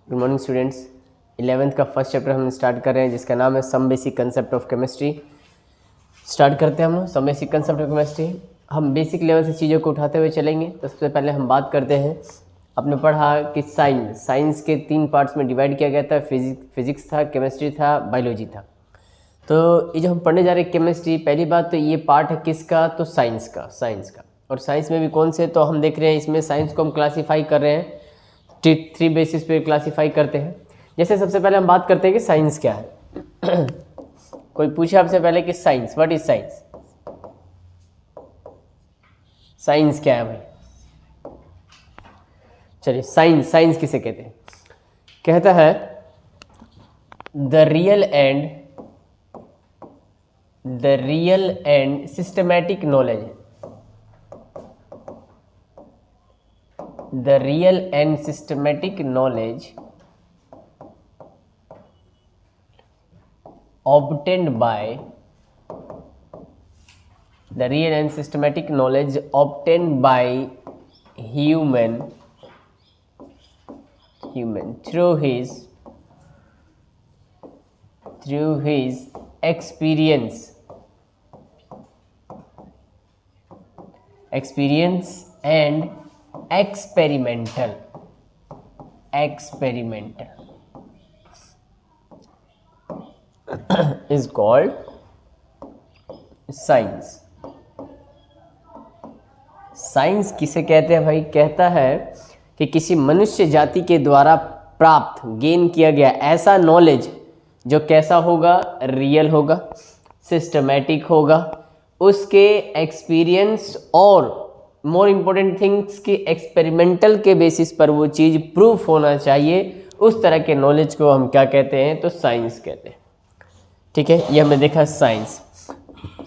Good morning students. 11th का first chapter हम start कर रहे हैं जिसका नाम है some basic concept of chemistry. Start करते हैं हम लोग some basic concept of chemistry. हम बेसिक लेवल से चीज़ों को उठाते हुए चलेंगे। तो सबसे पहले हम बात करते हैं, आपने पढ़ा कि साइंस के 3 पार्ट्स में डिवाइड किया गया था। फिजिक्स था, केमिस्ट्री था, बायोलॉजी था। तो ये जो हम पढ़ने जा रहे हैं केमिस्ट्री, पहली बात तो ये पार्ट है किसका, तो साइंस का। और साइंस में भी कौन से, तो हम देख रहे हैं इसमें साइंस को हम क्लासीफाई कर रहे हैं, 3 बेसिस पे क्लासीफाई करते हैं। जैसे सबसे पहले हम बात करते हैं कि साइंस क्या है। कोई पूछे आपसे पहले कि science, what is science, science क्या है भाई। चलिए, साइंस किसे कहते हैं। कहता है the real and systematic knowledge, the real and systematic knowledge obtained by human through his experience and experimental is called science. Science किसे कहते हैं भाई, कहता है कि किसी मनुष्य जाति के द्वारा प्राप्त गेन किया गया ऐसा नॉलेज जो कैसा होगा, रियल होगा, सिस्टमैटिक होगा, उसके एक्सपीरियंस और मोर इम्पोर्टेंट थिंग्स की एक्सपेरिमेंटल के बेसिस पर वो चीज़ प्रूफ होना चाहिए। उस तरह के नॉलेज को हम क्या कहते हैं, तो साइंस कहते हैं। ठीक है, ये हमने देखा साइंस।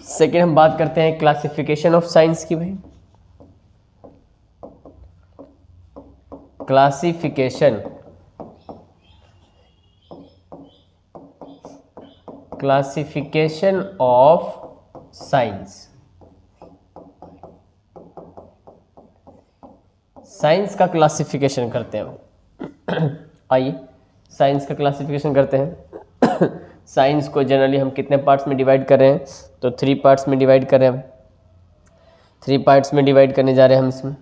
सेकेंड हम बात करते हैं क्लासिफिकेशन ऑफ साइंस की भाई। Classification of science. साइंस का क्लासिफिकेशन करते हैं। आइए साइंस का क्लासिफिकेशन करते हैं। साइंस को जनरली हम कितने पार्ट्स में डिवाइड कर रहे हैं, तो 3 पार्ट्स में डिवाइड कर रहे हैं। 3 पार्ट्स में डिवाइड करने जा रहे हैं हम इसमें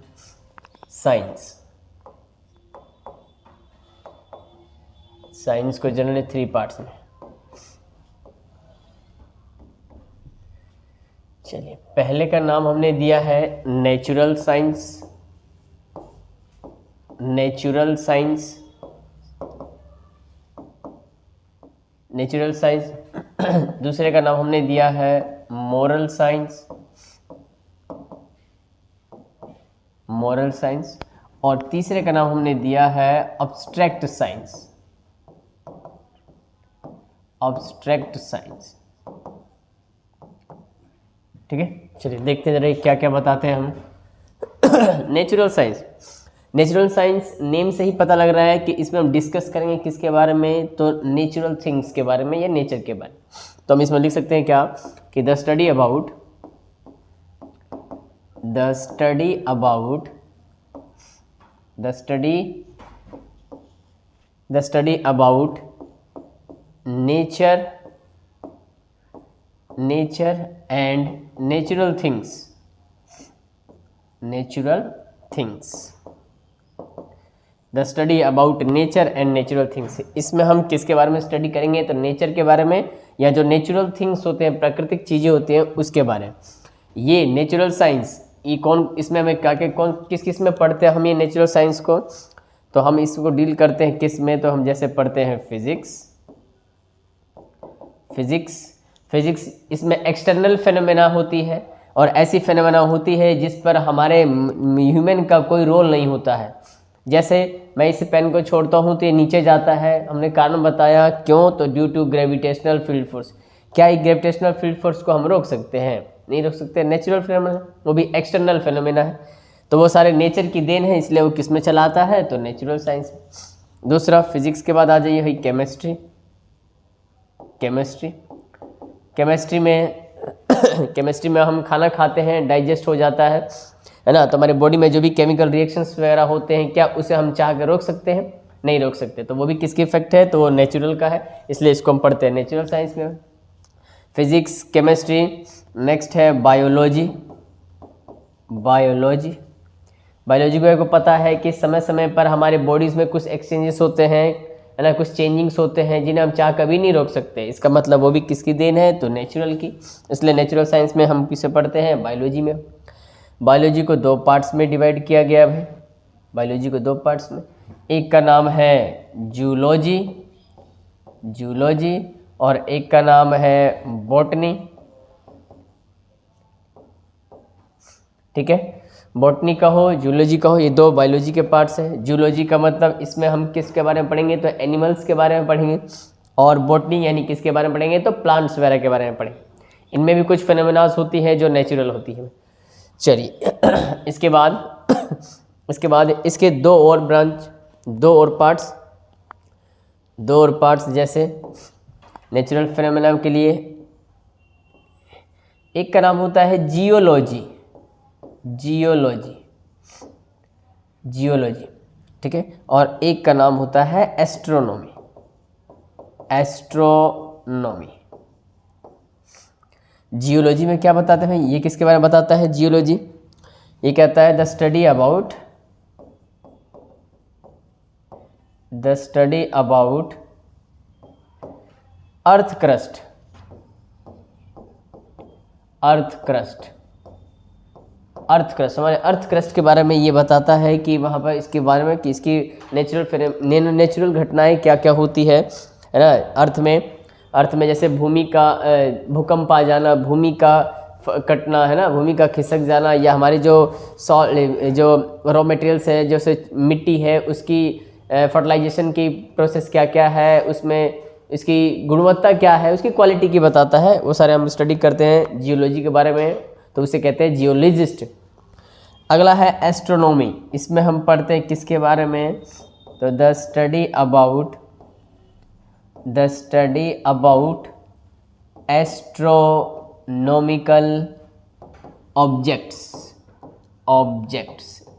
साइंस को जनरली 3 पार्ट्स में। चलिए, पहले का नाम हमने दिया है नेचुरल साइंस। दूसरे का नाम हमने दिया है मोरल साइंस। और तीसरे का नाम हमने दिया है अब्स्ट्रैक्ट साइंस। ठीक है, चलिए देखते हैं जरा क्या क्या बताते हैं हम। नेचुरल साइंस नेम से ही पता लग रहा है कि इसमें हम डिस्कस करेंगे किसके बारे में, तो नेचुरल थिंग्स के बारे में या नेचर के बारे में। तो हम इसमें लिख सकते हैं क्या, कि the study about nature and natural things. The study about nature and natural things. इसमें हम किसके बारे में स्टडी करेंगे, तो नेचर के बारे में, या जो नेचुरल थिंग्स होते हैं, प्राकृतिक चीज़ें होती हैं, उसके बारे में। ये नेचुरल साइंस, ये कौन, इसमें हमें क्या क्या कौन किस में पढ़ते हैं हम ये नेचुरल साइंस को, तो हम इसको डील करते हैं किस में, तो हम जैसे पढ़ते हैं फिजिक्स। इसमें एक्सटर्नल फेनोमेना होती है, और ऐसी फेनोमेना होती है जिस पर हमारे ह्यूमन का कोई रोल नहीं होता है। जैसे मैं इस पेन को छोड़ता हूँ तो ये नीचे जाता है, हमने कारण बताया क्यों, तो due to gravitational field force. क्या ये ग्रेविटेशनल फील्ड फोर्स को हम रोक सकते हैं, नहीं रोक सकते। नेचुरल फेनोमेना, वो भी एक्सटर्नल फेनोमेना है, तो वो सारे नेचर की देन है, इसलिए वो किस में चला आता है, तो नेचुरल साइंस। दूसरा, फिजिक्स के बाद आ जाइए भाई केमिस्ट्री में हम खाना खाते हैं, डाइजेस्ट हो जाता है ना, तो हमारे बॉडी में जो भी केमिकल रिएक्शंस वगैरह होते हैं, क्या उसे हम चाह कर रोक सकते हैं, नहीं रोक सकते, तो वो भी किसकी इफेक्ट है, तो वो नेचुरल का है, इसलिए इसको हम पढ़ते हैं नेचुरल साइंस में। फिजिक्स, केमिस्ट्री, नेक्स्ट है बायोलॉजी। बायोलॉजी को पता है कि समय समय पर हमारे बॉडीज़ में कुछ एक्सचेंजेस होते हैं, है ना, कुछ चेंजिंग्स होते हैं जिन्हें हम चाह कभी नहीं रोक सकते। इसका मतलब वो भी किसकी देन है, तो नेचुरल की, इसलिए नेचुरल साइंस में हम किसे पढ़ते हैं, बायोलॉजी में। बायोलॉजी को 2 पार्ट्स में डिवाइड किया गया है। बायोलॉजी को 2 पार्ट्स में, एक का नाम है जूलॉजी, और एक का नाम है बॉटनी। ठीक है, बॉटनी का हो, जूलॉजी का हो, ये 2 बायोलॉजी के पार्ट्स हैं। जूलॉजी का मतलब इसमें हम किसके बारे में पढ़ेंगे, तो एनिमल्स के बारे में पढ़ेंगे, और बॉटनी यानी किसके बारे में पढ़ेंगे, तो प्लांट्स वगैरह के बारे में पढ़ेंगे। इनमें भी कुछ फेनोमेनास होती है जो नेचुरल होती है। चलिए इसके बाद इसके 2 और ब्रांच, 2 और पार्ट्स जैसे नेचुरल फेनोमेना के लिए एक का नाम होता है जियोलॉजी, ठीक है, और एक का नाम होता है एस्ट्रोनॉमी। जियोलॉजी में क्या बताते हैं, ये किसके बारे में बताता है, जियोलॉजी ये कहता है the study about earth crust हमारे अर्थ क्रस्ट के बारे में ये बताता है कि वहाँ पर इसके बारे में कि इसकी नेचुरल घटनाएं क्या क्या होती है ना। अर्थ में जैसे भूमि का भूकंप आ जाना, भूमि का कटना, है ना, भूमि का खिसक जाना, या हमारी जो रॉ मटेरियल्स है, जैसे मिट्टी है, उसकी फर्टिलाइजेशन की प्रोसेस क्या क्या है, उसमें इसकी गुणवत्ता क्या है, उसकी क्वालिटी की बताता है। वो सारे हम स्टडी करते हैं जियोलॉजी के बारे में, तो उसे कहते हैं जियोलॉजिस्ट। अगला है एस्ट्रोनॉमी, इसमें हम पढ़ते हैं किसके बारे में, तो the study about astronomical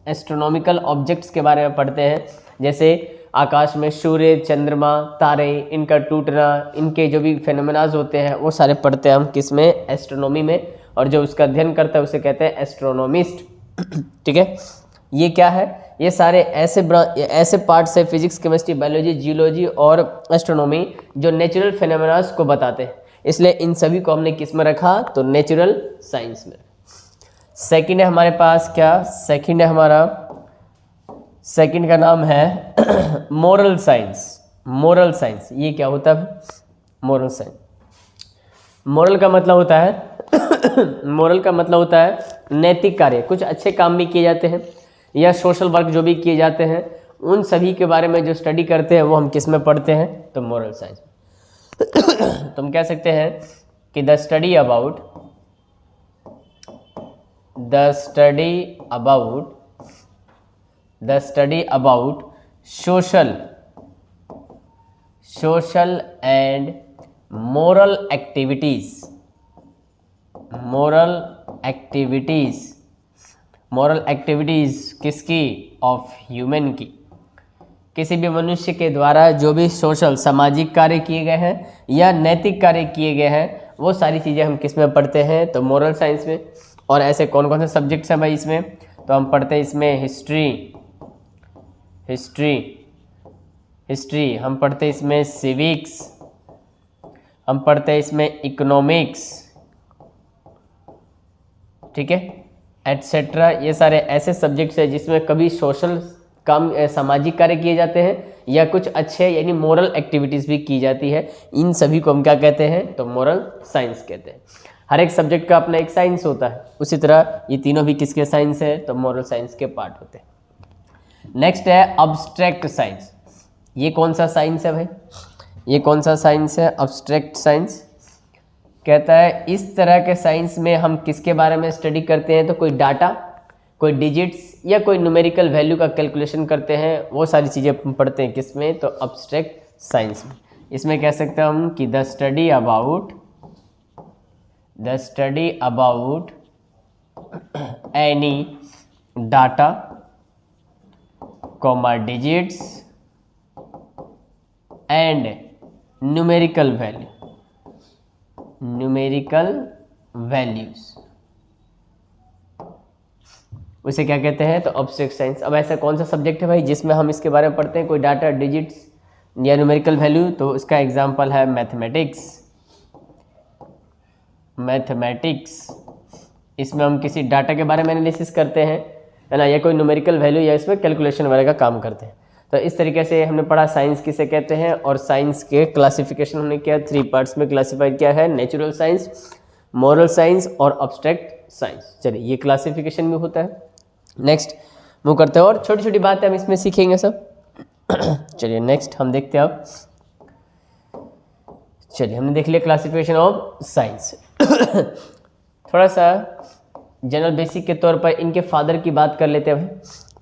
astronomical objects के बारे में पढ़ते हैं, जैसे आकाश में सूर्य, चंद्रमा, तारे, इनका टूटना, इनके जो भी फेनोमेनाज होते हैं वो सारे पढ़ते हैं हम किस में, एस्ट्रोनॉमी में, और जो उसका अध्ययन करता है उसे कहते हैं एस्ट्रोनॉमिस्ट। ठीक है, ये क्या है, ये सारे ऐसे पार्ट्स है फिजिक्स, केमिस्ट्री, बायोलॉजी, जियोलॉजी और एस्ट्रोनॉमी जो नेचुरल फेनोमेनाज को बताते हैं, इसलिए इन सभी को हमने किस में रखा, तो नेचुरल साइंस में। सेकंड है हमारे पास क्या, सेकंड का नाम है मोरल साइंस। ये क्या होता है, मोरल साइंस। मोरल का मतलब होता है नैतिक कार्य, कुछ अच्छे काम भी किए जाते हैं या सोशल वर्क जो भी किए जाते हैं, उन सभी के बारे में जो स्टडी करते हैं वो हम किस में पढ़ते हैं, तो मोरल साइंस। तो हम कह सकते हैं कि the study about social and moral activities किसकी, ऑफ ह्यूमन की, किसी भी मनुष्य के द्वारा जो भी सोशल सामाजिक कार्य किए गए हैं या नैतिक कार्य किए गए हैं, वो सारी चीज़ें हम किस में पढ़ते हैं, तो मोरल साइंस में। और ऐसे कौन कौन से सब्जेक्ट्स हैं भाई इसमें, तो हम पढ़ते हैं इसमें हिस्ट्री, हम पढ़ते हैं इसमें सिविक्स, हम पढ़ते हैं इसमें इकोनॉमिक्स, ठीक है, एटसेट्रा। ये सारे ऐसे सब्जेक्ट्स हैं जिसमें कभी सोशल काम, सामाजिक कार्य किए जाते हैं या कुछ अच्छे यानी मोरल एक्टिविटीज़ भी की जाती है। इन सभी को हम क्या कहते हैं, तो मोरल साइंस कहते हैं। हर एक सब्जेक्ट का अपना एक साइंस होता है, उसी तरह ये तीनों भी किसके साइंस है, तो मोरल साइंस के पार्ट होते हैं। नेक्स्ट है अब्स्ट्रैक्ट साइंस। ये कौन सा साइंस है भाई, ये कौन सा साइंस है, अब्स्ट्रैक्ट साइंस। कहता है इस तरह के साइंस में हम किसके बारे में स्टडी करते हैं, तो कोई डाटा, कोई डिजिट्स या कोई न्यूमेरिकल वैल्यू का कैलकुलेशन करते हैं, वो सारी चीज़ें हम पढ़ते हैं किसमें, तो अब्स्ट्रैक्ट साइंस में। इसमें कह सकते हैं हम कि the study about any data, digits and numerical values, उसे क्या कहते हैं? तो ऑब्स्ट्रैक्ट साइंस। अब ऐसा कौन सा सब्जेक्ट है भाई जिसमें हम इसके बारे में पढ़ते हैं, कोई डाटा, डिजिट्स या न्यूमेरिकल वैल्यू? तो उसका एग्जांपल है मैथमेटिक्स। इसमें हम किसी डाटा के बारे में एनालिसिस करते हैं, है ना, या कोई न्यूमेरिकल वैल्यू या इसमें कैलकुलेशन वगैरह का काम करते हैं। तो इस तरीके से हमने पढ़ा साइंस किसे कहते हैं, और साइंस के क्लासिफिकेशन हमने किया 3 पार्ट्स में क्लासिफाइड किया है, नेचुरल साइंस, मॉरल साइंस और अब्स्ट्रैक्ट साइंस। चलिए ये क्लासिफिकेशन भी होता है। नेक्स्ट मूव करते हैं, और छोटी छोटी बातें हम इसमें सीखेंगे सब। चलिए नेक्स्ट हम देखते हैं अब। चलिए हमने देख लिया क्लासिफिकेशन ऑफ साइंस। थोड़ा सा जनरल बेसिक के तौर पर इनके फादर की बात कर लेते हैं भाई।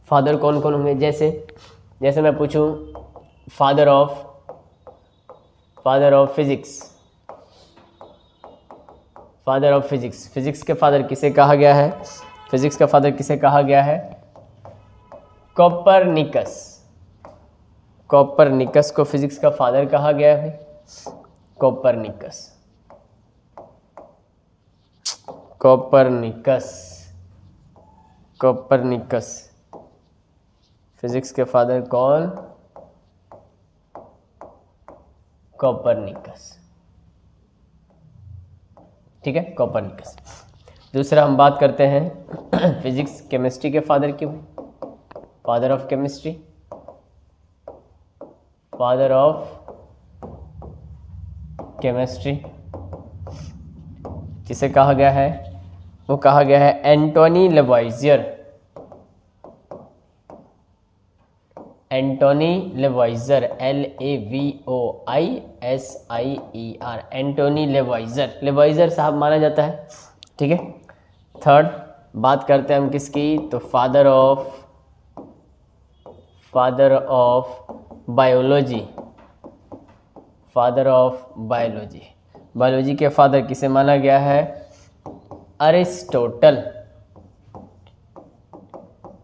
फादर कौन कौन होंगे? जैसे मैं पूछूं फादर ऑफ फिजिक्स, फिजिक्स के फादर किसे कहा गया है? फिजिक्स का फादर किसे कहा गया है? कॉपरनिकस को फिजिक्स का फादर कहा गया है। कॉपरनिकस फिजिक्स के फादर कौन? कॉपरनिकस। ठीक है, कॉपरनिकस। दूसरा हम बात करते हैं फिजिक्स केमिस्ट्री के फादर की, फादर ऑफ केमिस्ट्री किसे कहा गया है? वो कहा गया है एंटोनी लेवॉइज़ियर। LAVOISIER, एंटोनी लेवॉइज़र साहब माना जाता है। ठीक है। थर्ड बात करते हैं हम किसकी? तो फादर ऑफ बायोलॉजी के फादर किसे माना गया है? अरिस्टोटल।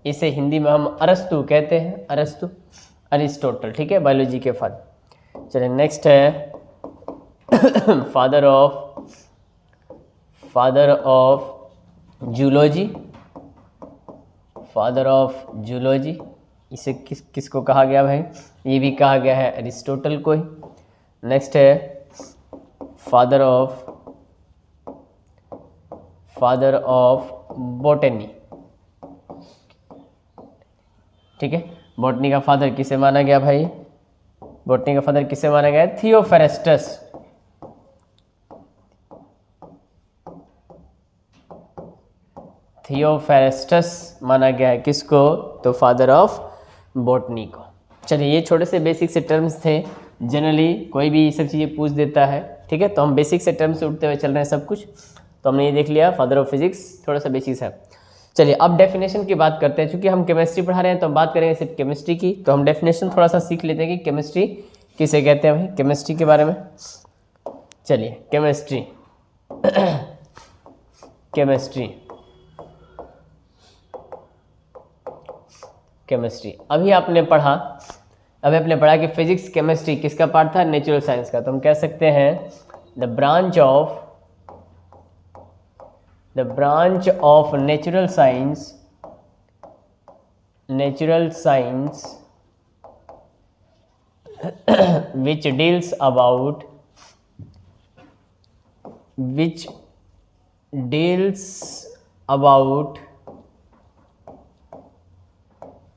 इसे हिंदी में हम अरस्तु कहते हैं, अरिस्टोटल। ठीक है, बायोलॉजी के फादर। चलिए नेक्स्ट है फादर ऑफ जूलॉजी। इसे किसको कहा गया भाई? ये भी कहा गया है अरिस्टोटल को ही। नेक्स्ट है फादर ऑफ बॉटनी। ठीक है, बॉटनी का फादर किसे माना गया भाई? बॉटनी का फादर किसे माना गया? थियोफेरेस्टस माना गया है किसको? तो फादर ऑफ बॉटनी को। चलिए ये छोटे से बेसिक से टर्म्स थे, जनरली कोई भी ये सब चीज़ें पूछ देता है। ठीक है, तो हम बेसिक से टर्म्स से उठते हुए चल रहे हैं सब कुछ। तो हमने ये देख लिया फादर ऑफ फिजिक्स, थोड़ा सा बेसिक्स है। चलिए अब डेफिनेशन की बात करते हैं। चूंकि हम केमिस्ट्री पढ़ा रहे हैं तो हम बात करेंगे सिर्फ केमिस्ट्री की, तो हम डेफिनेशन थोड़ा सा सीख लेते हैं कि केमिस्ट्री किसे कहते हैं भाई, केमिस्ट्री के बारे में। चलिए केमिस्ट्री अभी आपने पढ़ा कि फिजिक्स केमिस्ट्री किसका पार्ट था? नेचुरल साइंस का। तो हम कह सकते हैं the branch of natural science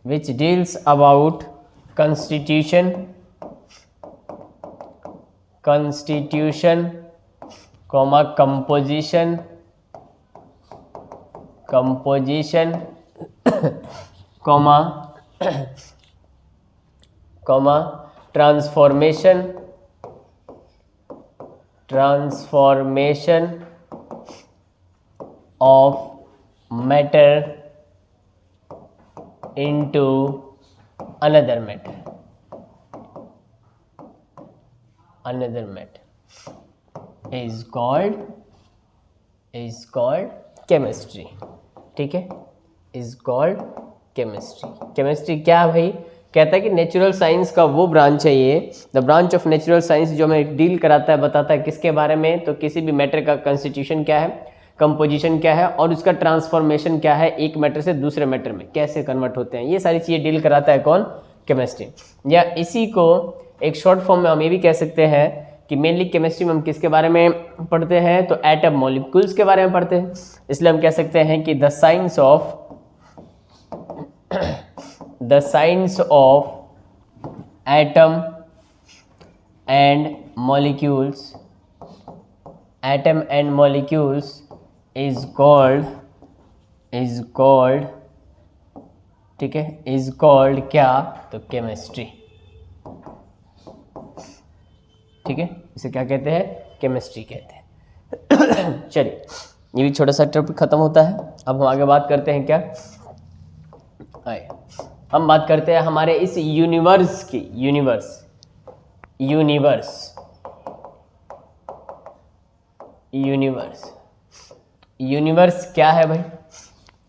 which deals about constitution, composition, transformation of matter into another matter is called chemistry। ठीक है, is called chemistry। केमिस्ट्री क्या है भाई? कहता है कि नेचुरल साइंस का वो ब्रांच है ये, the branch of natural science, जो हमें डील कराता है, बताता है किसके बारे में, तो किसी भी मैटर का कंस्टिट्यूशन क्या है, कंपोजिशन क्या है, और उसका ट्रांसफॉर्मेशन क्या है, एक मैटर से दूसरे मैटर में कैसे कन्वर्ट होते हैं, ये सारी चीज़ें डील कराता है कौन, केमिस्ट्री। या इसी को एक शॉर्ट फॉर्म में हम ये भी कह सकते हैं कि मेनली केमिस्ट्री में हम किसके बारे में पढ़ते हैं, तो एटम मॉलिक्यूल्स के बारे में पढ़ते हैं। इसलिए हम कह सकते हैं कि the science of atom and molecules is called ठीक है, इज कॉल्ड क्या, तो केमिस्ट्री। ठीक है, इसे क्या कहते हैं, केमिस्ट्री कहते हैं। चलिए, ये भी छोटा सा टॉपिक खत्म होता है। अब हम आगे बात करते हैं क्या, हम बात करते हैं हमारे इस यूनिवर्स की, यूनिवर्स क्या है भाई,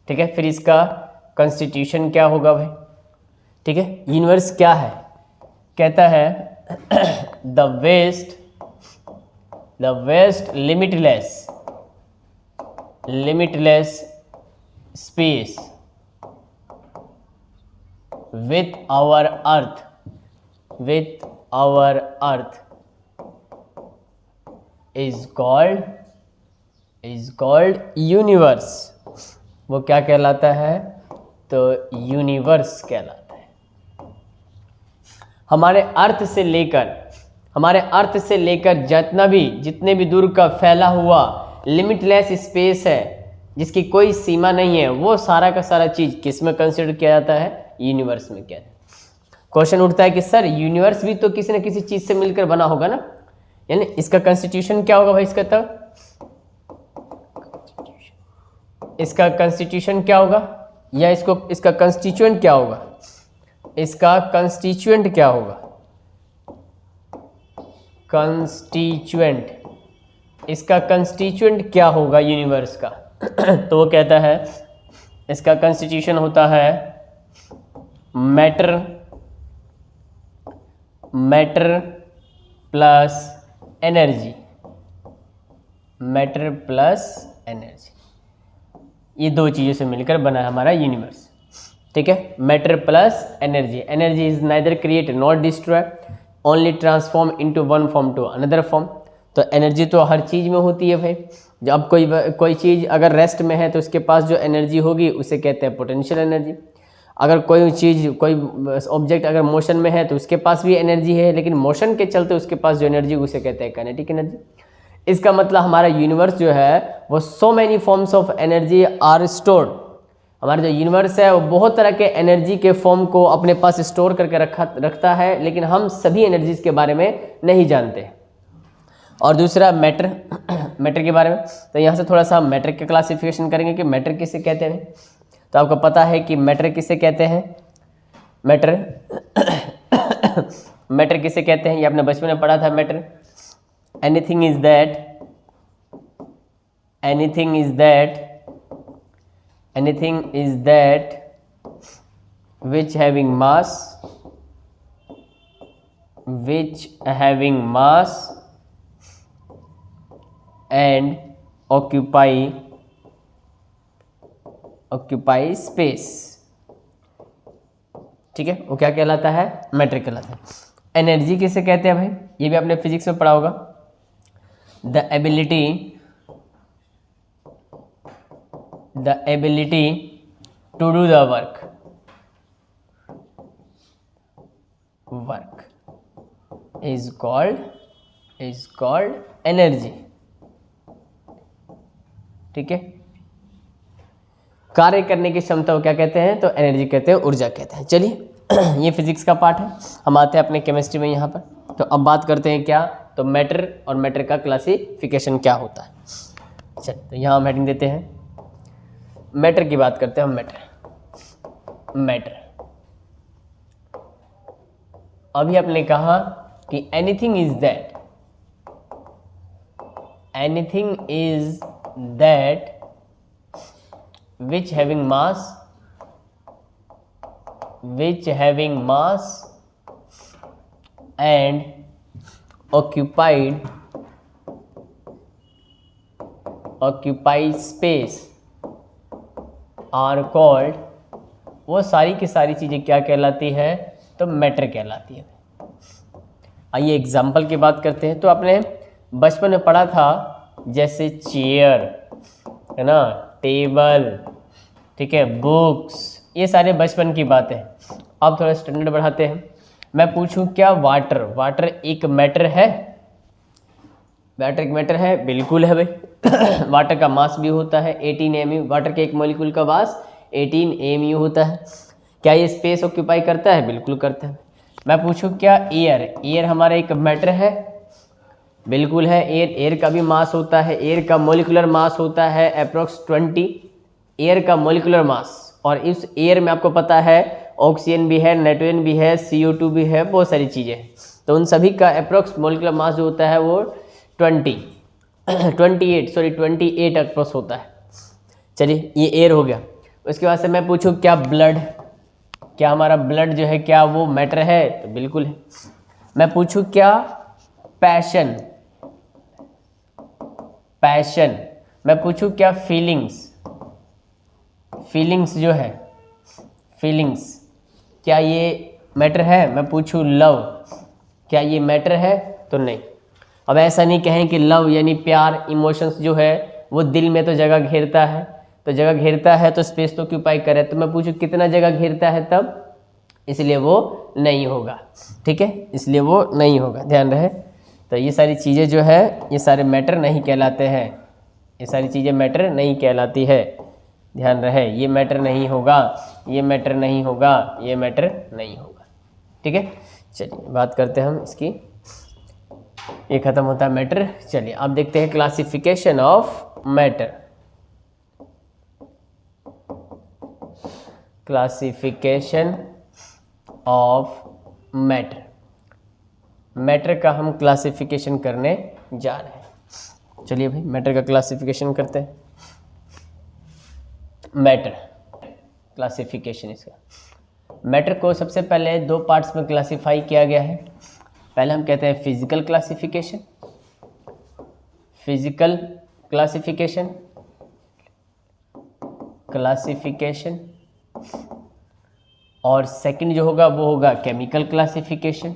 ठीक है, फिर इसका कॉन्स्टिट्यूशन क्या होगा भाई, ठीक है। यूनिवर्स क्या है, कहता है the vast limitless space with our earth is called universe. वो क्या कहलाता है, तो यूनिवर्स कहलाता है। हमारे अर्थ से लेकर जितने भी दूर का फैला हुआ लिमिटलेस स्पेस है, जिसकी कोई सीमा नहीं है, वो सारा का सारा चीज किस में कंसिडर किया जाता है, यूनिवर्स में किया जाता है। क्वेश्चन उठता है कि सर यूनिवर्स भी तो किसी न किसी चीज से मिलकर बना होगा ना, यानी इसका कंस्टिट्यूशन क्या होगा भाई, इसका कंस्टिट्यूशन क्या होगा, या इसका कंस्टिट्यूएंट क्या होगा, इसका कंस्टिट्यूएंट क्या होगा यूनिवर्स का। तो वो कहता है इसका कंस्टिट्यूशन होता है मैटर प्लस एनर्जी, ये दो चीज़ों से मिलकर बना है हमारा यूनिवर्स। ठीक है, matter plus energy is neither create not destroy, only transform into one form to another form. तो एनर्जी तो हर चीज़ में होती है भाई। जब अब कोई चीज़ अगर रेस्ट में है तो उसके पास जो एनर्जी होगी उसे कहते हैं पोटेंशियल एनर्जी। अगर कोई ऑब्जेक्ट अगर मोशन में है तो उसके पास भी एनर्जी है, लेकिन मोशन के चलते उसके पास जो एनर्जी उसे कहते हैं काइनेटिक एनर्जी। इसका मतलब हमारा यूनिवर्स जो है वो so many forms of energy are stored. हमारा जो यूनिवर्स है वो बहुत तरह के एनर्जी के फॉर्म को अपने पास स्टोर करके रखता है, लेकिन हम सभी एनर्जीज के बारे में नहीं जानते। और दूसरा मैटर के बारे में, तो यहाँ से थोड़ा सा मैटर के क्लासिफिकेशन करेंगे कि मैटर किसे कहते हैं। तो आपको पता है कि मैटर किसे कहते हैं, मैटर किसे कहते हैं, ये आपने बचपन में पढ़ा था। Matter anything is that which having mass and occupy space। ठीक है, वो क्या कहलाता है, मैटर कहलाता है। एनर्जी किसे कहते हैं भाई, ये भी आपने फिजिक्स में पढ़ा होगा। the ability to do the work is called energy। ठीक है, कार्य करने की क्षमता को क्या कहते हैं, तो एनर्जी कहते हैं, ऊर्जा कहते हैं। चलिए ये फिजिक्स का पार्ट है, हम आते हैं अपने केमिस्ट्री में यहाँ पर। तो अब बात करते हैं क्या, तो मैटर और मैटर का क्लासिफिकेशन क्या होता है। चल, तो यहाँ हम हेडिंग देते हैं, मैटर की बात करते हैं हम। मैटर अभी आपने कहा कि anything is that which having mass which having mass and occupied space are called, वो सारी की सारी चीज़ें क्या कहलाती है? तो मैटर कहलाती है। आइए एग्जाम्पल की बात करते हैं। तो आपने बचपन में पढ़ा था जैसे चेयर है ना, टेबल, ठीक है, बुक्स, ये सारे बचपन की बातें। अब थोड़ा स्टैंडर्ड बढ़ाते हैं। मैं पूछूं क्या वाटर एक मैटर है? वाटर एक मैटर है? बिल्कुल है भाई। वाटर का मास भी होता है 18 mu। वाटर के एक मॉलिक्यूल का मास 18 mu होता है। क्या ये स्पेस ऑक्यूपाई करता है? बिल्कुल करता है। मैं पूछूं क्या एयर हमारा एक मैटर है? बिल्कुल है। एयर का भी मास होता है। एयर का मॉलिक्यूलर मास होता है अप्रोक्स 20। एयर का मॉलिक्यूलर मास, और इस एयर में आपको पता है ऑक्सीजन भी है, नाइट्रोजन भी है, CO2 भी है, बहुत सारी चीज़ें हैं। तो उन सभी का अप्रोक्स मॉलिक्यूलर मास जो होता है वो 28 अप्रोक्स होता है। चलिए ये एयर हो गया। उसके बाद से मैं पूछूं क्या ब्लड, क्या हमारा ब्लड जो है क्या वो मैटर है? तो बिल्कुल है। मैं पूछूं क्या पैशन, मैं पूछूं क्या फीलिंग्स जो है, फीलिंग्स, क्या ये मैटर है? मैं पूछूं लव, क्या ये मैटर है? तो नहीं। अब ऐसा नहीं कहें कि लव यानी प्यार, इमोशंस जो है वो दिल में तो जगह घेरता है, तो जगह घेरता है तो स्पेस तो ऑक्यूपाई करे। तो मैं पूछूं कितना जगह घेरता है तब, इसलिए वो नहीं होगा। ठीक है, इसलिए वो नहीं होगा, ध्यान रहे। तो ये सारी चीज़ें जो है ये सारे मैटर नहीं कहलाते हैं, ये सारी चीज़ें मैटर नहीं कहलाती है, ध्यान रहे। ये मैटर नहीं होगा, ये मैटर नहीं होगा, ये मैटर नहीं होगा। ठीक है, चलिए बात करते हैं हम इसकी। ये खत्म होता है मैटर। चलिए अब देखते हैं classification of matter. Classification of matter, matter का हम क्लासिफिकेशन करने जा रहे हैं। चलिए भाई मैटर का क्लासिफिकेशन करते हैं। मैटर क्लासिफिकेशन, इसका मैटर को सबसे पहले दो पार्ट्स में क्लासिफाई किया गया है। पहले हम कहते हैं फिजिकल क्लासिफिकेशन, और सेकंड जो होगा वो होगा केमिकल क्लासिफिकेशन।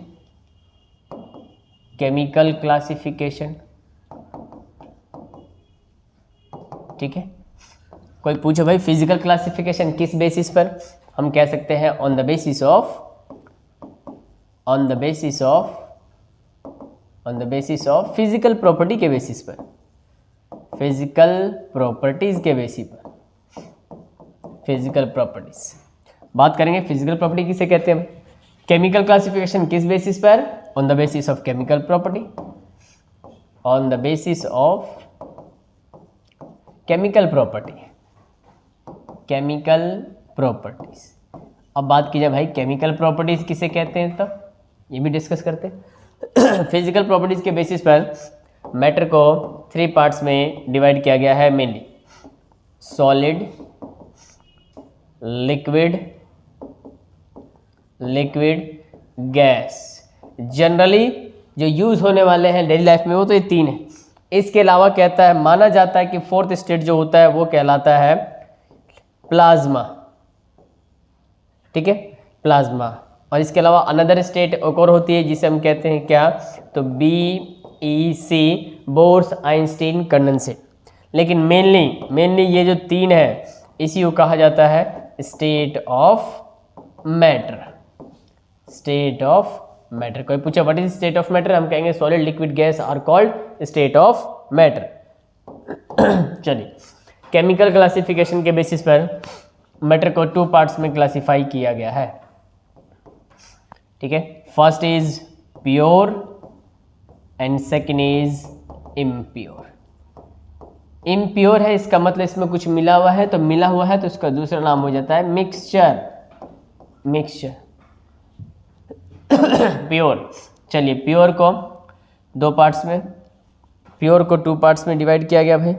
ठीक है, कोई पूछो भाई फिजिकल क्लासिफिकेशन किस बेसिस पर? हम कह सकते हैं on the basis of physical property के बेसिस पर, फिजिकल प्रॉपर्टीज के बेसिस पर, फिजिकल प्रॉपर्टीज बात करेंगे। फिजिकल प्रॉपर्टी किसे कहते हैं? केमिकल क्लासिफिकेशन किस बेसिस पर? On the basis of chemical property, on the basis of chemical properties. अब बात की जाए भाई केमिकल प्रॉपर्टीज किसे कहते हैं, तब ये भी डिस्कस करते हैं। फिजिकल प्रॉपर्टीज के बेसिस पर मैटर को 3 पार्ट्स में डिवाइड किया गया है mainly, solid, liquid, gas. Generally जो यूज़ होने वाले हैं डेली लाइफ में वो तो ये 3 हैं। इसके अलावा कहता है, माना जाता है कि 4th स्टेट जो होता है वो कहलाता है प्लाज्मा। ठीक है, प्लाज्मा। और इसके अलावा अनदर स्टेट एक और होती है जिसे हम कहते हैं क्या, तो BEC, बोर्स आइंस्टीन कंडेंसेट। लेकिन मेनली ये जो 3 है इसी को कहा जाता है स्टेट ऑफ मैटर। कोई पूछा what is state of matter, हम कहेंगे solid, liquid, gas are called state of matter. चलिए केमिकल क्लासिफिकेशन के बेसिस पर मैटर को 2 पार्ट्स में क्लासिफाई किया गया है। ठीक है, first is pure and second is impure. Impure है इसका मतलब इसमें कुछ मिला हुआ है, तो मिला हुआ है तो इसका दूसरा नाम हो जाता है मिक्सचर। प्योर। चलिए प्योर को 2 पार्ट्स में, प्योर को 2 पार्ट्स में डिवाइड किया गया भाई।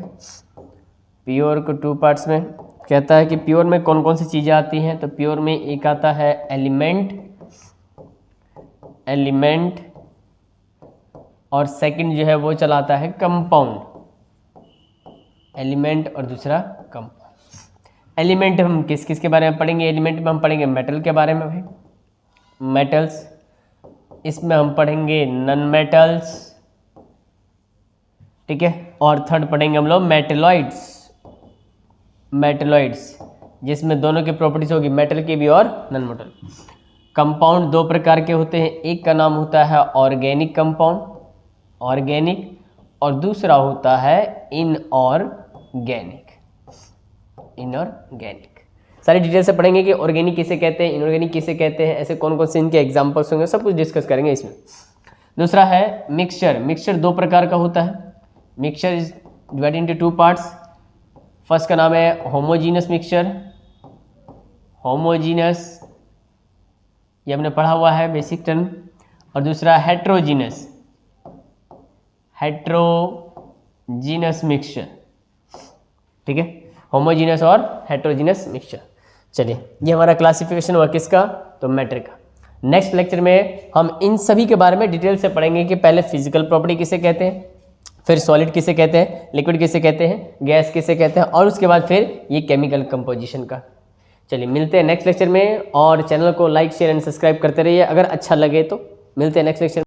प्योर को 2 पार्ट्स में कहता है कि प्योर में कौन कौन सी चीज़ें आती हैं, तो प्योर में एक आता है एलिमेंट और सेकंड जो है वो चलाता है कंपाउंड, एलिमेंट और दूसरा कंपाउंड। एलिमेंट हम किस किस के बारे में पढ़ेंगे, एलिमेंट में हम पढ़ेंगे मेटल के बारे में भाई, मेटल्स, इसमें हम पढ़ेंगे नॉन मेटल्स, ठीक है, और थर्ड पढ़ेंगे हम लोग मेटलॉइड्स जिसमें दोनों की प्रॉपर्टीज होगी, मेटल की भी और नॉन मेटल। कंपाउंड दो प्रकार के होते हैं, एक का नाम होता है ऑर्गेनिक कंपाउंड, ऑर्गेनिक, और दूसरा होता है इनऑर्गेनिक। सारी डिटेल से पढ़ेंगे कि ऑर्गेनिक किसे कहते हैं, इनऑर्गेनिक किसे कहते हैं, ऐसे कौन कौन से इनके एग्जांपल्स होंगे, सब कुछ डिस्कस करेंगे इसमें। दूसरा है मिक्सचर दो प्रकार का होता है। Mixture is divided into two parts. First का नाम है होमोजीनस मिक्सचर, ये हमने पढ़ा हुआ है बेसिक टर्म, और दूसरा हेट्रोजीनस मिक्सचर, ठीक है, होमोजीनस और हेट्रोजीनस मिक्सचर। चलिए, ये हमारा क्लासिफिकेशन हुआ किसका, तो मैटर का। नेक्स्ट लेक्चर में हम इन सभी के बारे में डिटेल से पढ़ेंगे कि पहले फिजिकल प्रॉपर्टी किसे कहते हैं, फिर सॉलिड किसे कहते हैं, लिक्विड किसे कहते हैं, गैस किसे कहते हैं, और उसके बाद फिर ये केमिकल कंपोजिशन का। चलिए, मिलते हैं नेक्स्ट लेक्चर में, और चैनल को लाइक शेयर एंड सब्सक्राइब करते रहिए अगर अच्छा लगे तो। मिलते हैं नेक्स्ट लेक्चर।